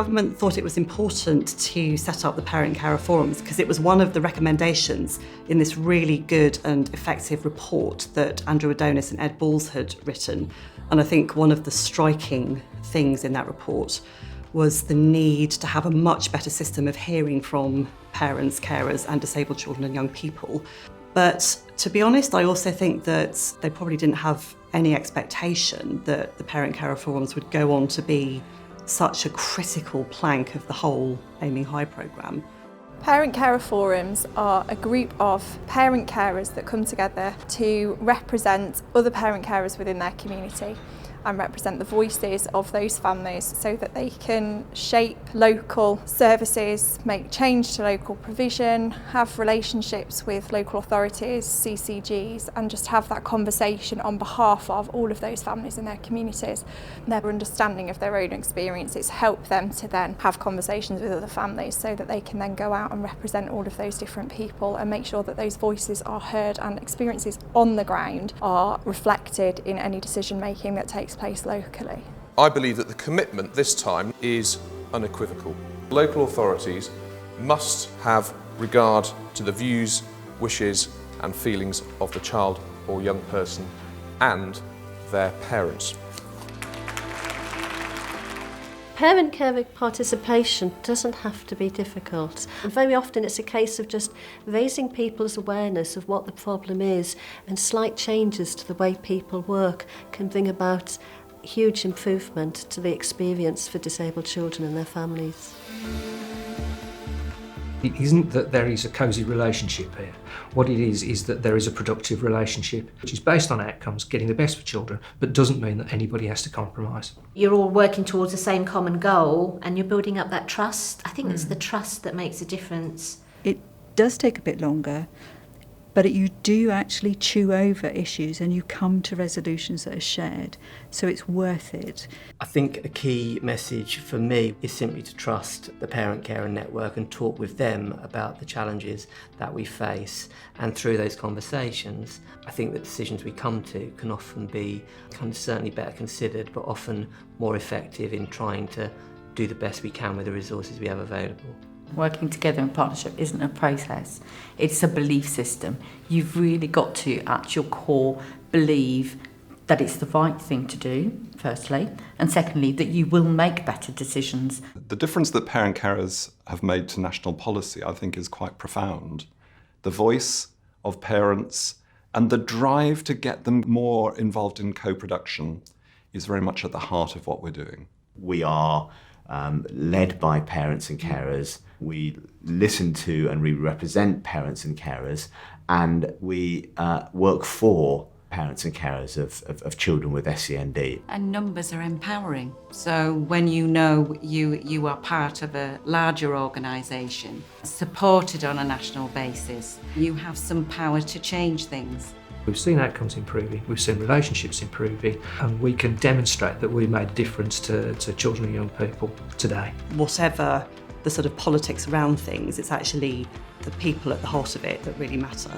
government thought it was important to set up the Parent Carer Forums because it was one of the recommendations in this really good and effective report that Andrew Adonis and Ed Balls had written. And I think one of the striking things in that report was the need to have a much better system of hearing from parents, carers and disabled children and young people. But to be honest, I also think that they probably didn't have any expectation that the Parent Carer Forums would go on to be such a critical plank of the whole Aiming High programme. Parent Carer Forums are a group of parent carers that come together to represent other parent carers within their community and represent the voices of those families so that they can shape local services, make change to local provision, have relationships with local authorities, CCGs, and just have that conversation on behalf of all of those families in their communities. Their understanding of their own experiences help them to then have conversations with other families so that they can then go out and represent all of those different people and make sure that those voices are heard and experiences on the ground are reflected in any decision making that takes place locally. I believe that the commitment this time is unequivocal. Local authorities must have regard to the views, wishes and feelings of the child or young person and their parents. Parent carer participation doesn't have to be difficult. And very often it's a case of just raising people's awareness of what the problem is, and slight changes to the way people work can bring about huge improvement to the experience for disabled children and their families. It isn't that there is a cosy relationship here. What it is that there is a productive relationship which is based on outcomes, getting the best for children, but doesn't mean that anybody has to compromise. You're all working towards the same common goal and you're building up that trust. I think it's the trust that makes a difference. It does take a bit longer, but you do actually chew over issues and you come to resolutions that are shared, so it's worth it. I think a key message for me is simply to trust the Parent Carer Network and talk with them about the challenges that we face. And through those conversations, I think the decisions we come to can often be certainly better considered, but often more effective in trying to do the best we can with the resources we have available. Working together in partnership isn't a process, it's a belief system. You've really got to, at your core, believe that it's the right thing to do, firstly, and secondly, that you will make better decisions. The difference that parent carers have made to national policy, I think, is quite profound. The voice of parents and the drive to get them more involved in co-production is very much at the heart of what we're doing. We are led by parents and carers. We listen to and we represent parents and carers, and we work for parents and carers of children with SEND. And numbers are empowering. So when you know you are part of a larger organisation, supported on a national basis, you have some power to change things. We've seen outcomes improving, we've seen relationships improving, and we can demonstrate that we made a difference to children and young people today. Whatever the sort of politics around things, it's actually the people at the heart of it that really matter.